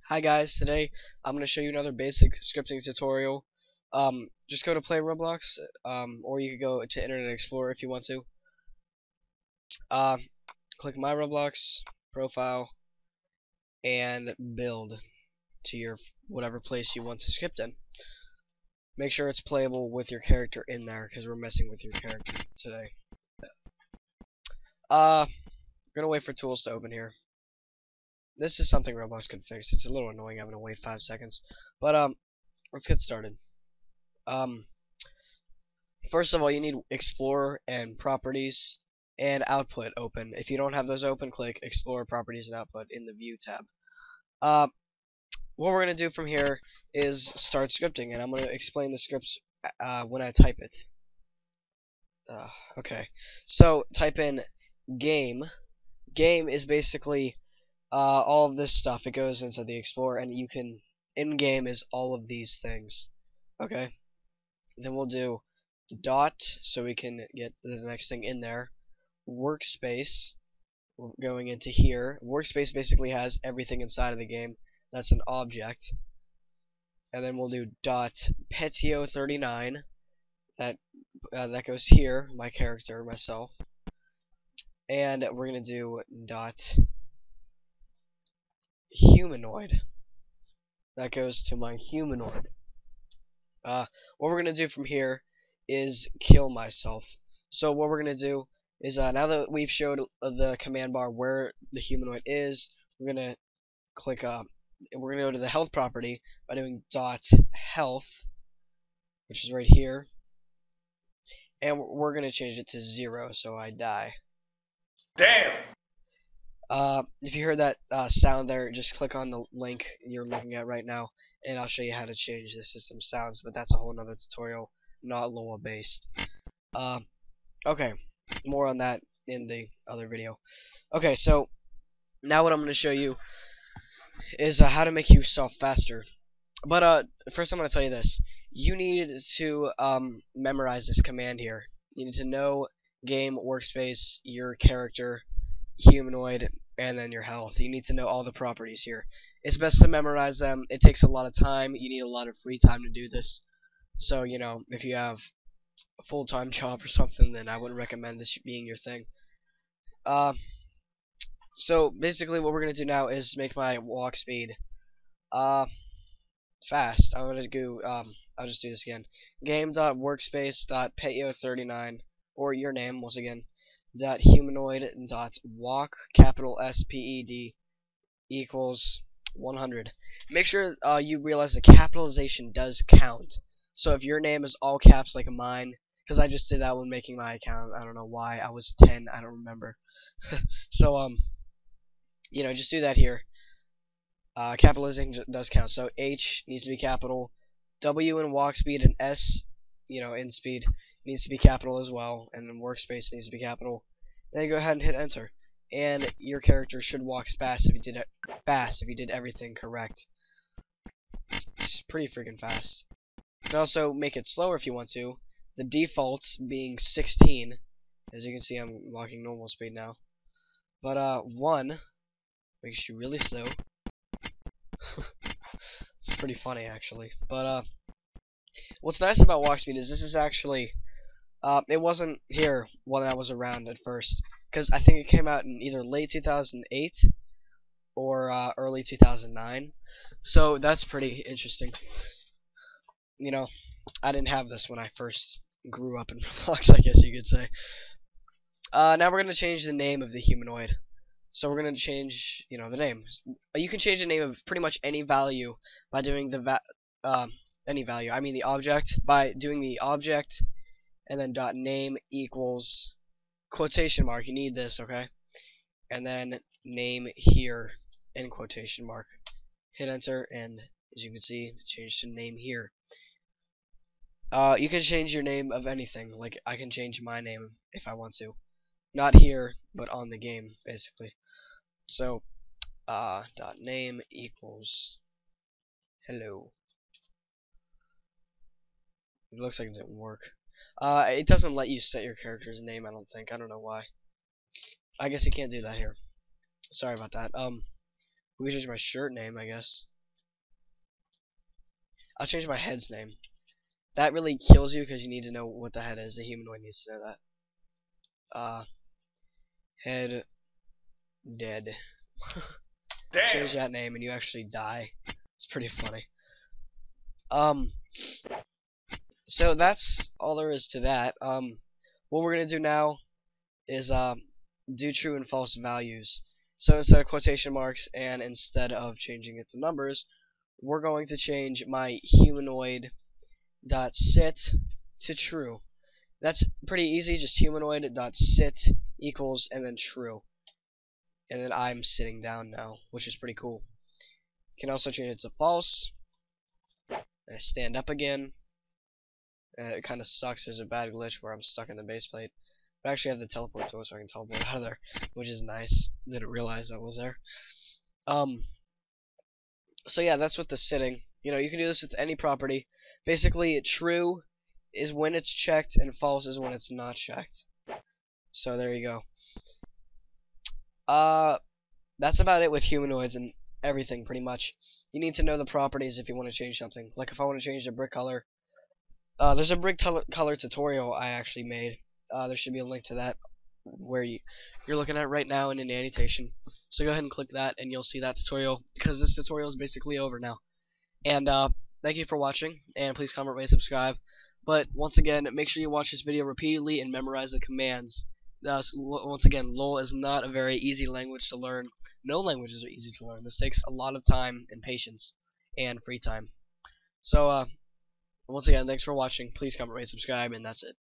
Hi guys, today I'm going to show you another basic scripting tutorial. Just go to play Roblox, or you could go to Internet Explorer if you want to. Uh, Click My Roblox profile and build to your whatever place you want to script in. Make sure it's playable with your character in there because we're messing with your character today. Gonna wait for tools to open here. This is something Roblox could fix. It's a little annoying having to wait 5 seconds, but let's get started. First of all, you need Explorer and Properties and Output open. If you don't have those open, click Explorer, Properties, and Output in the View tab. What we're going to do from here is start scripting, and I'm going to explain the scripts when I type it. Okay, so type in game. Game is basically all of this stuff. It goes into the Explorer, and you can in-game is all of these things. Okay, then we'll do dot so we can get the next thing in there. Workspace, we're going into here. Workspace basically has everything inside of the game. That's an object. And then we'll do dot petio39. That goes here, my character, myself. And we're gonna do dot humanoid. That goes to my humanoid. What we're gonna do from here is kill myself. So what we're gonna do is now that we've showed the command bar where the humanoid is, we're gonna click we're gonna go to the health property by doing dot health, which is right here, and we're gonna change it to 0 so I die. Damn! If you heard that sound there, just click on the link you're looking at right now, and I'll show you how to change the system sounds, but that's a whole nother tutorial, not Lua based. Okay, more on that in the other video. Okay, so now what I'm going to show you is how to make yourself faster. But first I'm going to tell you this. You need to memorize this command here. You need to know game, workspace, your character, humanoid, and then your health. You need to know all the properties here. It's best to memorize them. It takes a lot of time. You need a lot of free time to do this. So, you know, if you have a full-time job or something, then I wouldn't recommend this being your thing. So basically what we're going to do now is make my walk speed fast. I'm going to go, I'll just do this again. Game.workspace.petio39, or your name, once again, .humanoid.walk, capital SPED, equals 100. Make sure you realize the capitalization does count. So if your name is all caps like mine, because I just did that when making my account, I don't know why, I was 10, I don't remember. So, you know, just do that here. Capitalization does count. So H needs to be capital, W in walk speed, and S, you know, in speed needs to be capital as well, and then workspace needs to be capital. Then go ahead and hit enter, and your character should walk fast if you did everything correct. It's pretty freaking fast. You can also make it slower if you want to. The default being 16. As you can see, I'm walking normal speed now. But 1 makes you really slow. It's pretty funny actually. But what's nice about walk speed is this is actually it wasn't here when I was around at first, because I think it came out in either late 2008 or early 2009. So that's pretty interesting. You know, I didn't have this when I first grew up in Roblox, I guess you could say. Now we're going to change the name of the humanoid. So we're going to change, you know, the name. You can change the name of pretty much any value by doing the the object, by doing the object, and then dot name equals quotation mark. You need this, okay? And then name here in quotation mark. Hit enter, and as you can see, change to name here. You can change your name of anything. Like, I can change my name if I want to. Not here, but on the game, basically. So, dot name equals hello. It looks like it didn't work. It doesn't let you set your character's name, I don't think. I don't know why. I guess you can't do that here. Sorry about that. We can change my shirt name, I guess. I'll change my head's name. That really kills you because you need to know what the head is. The humanoid needs to know that. Head dead. Change that name and you actually die. It's pretty funny. So that's all there is to that. What we're gonna do now is do true and false values. So instead of quotation marks and instead of changing it to numbers, we're going to change my humanoid dot sit to true. That's pretty easy. Just humanoid dot sit equals and then true. And then I'm sitting down now, which is pretty cool. You can also change it to false. I stand up again. It kind of sucks. There's a bad glitch where I'm stuck in the base plate. But I actually have the teleport tool, so I can teleport out of there, which is nice. Didn't realize that was there. So yeah, that's with the sitting. You know, you can do this with any property. Basically, true is when it's checked, and false is when it's not checked. So there you go. That's about it with humanoids and everything, pretty much. You need to know the properties if you want to change something. Like if I want to change the brick color, there's a brick color tutorial I actually made. There should be a link to that where you're looking at right now in an annotation. So go ahead and click that, and you'll see that tutorial, because this tutorial is basically over now. And thank you for watching, and please comment, rate, subscribe. But once again, make sure you watch this video repeatedly and memorize the commands. Once again, LOL is not a very easy language to learn. No languages are easy to learn. This takes a lot of time and patience and free time. So once again, thanks for watching. Please comment, rate, subscribe, and that's it.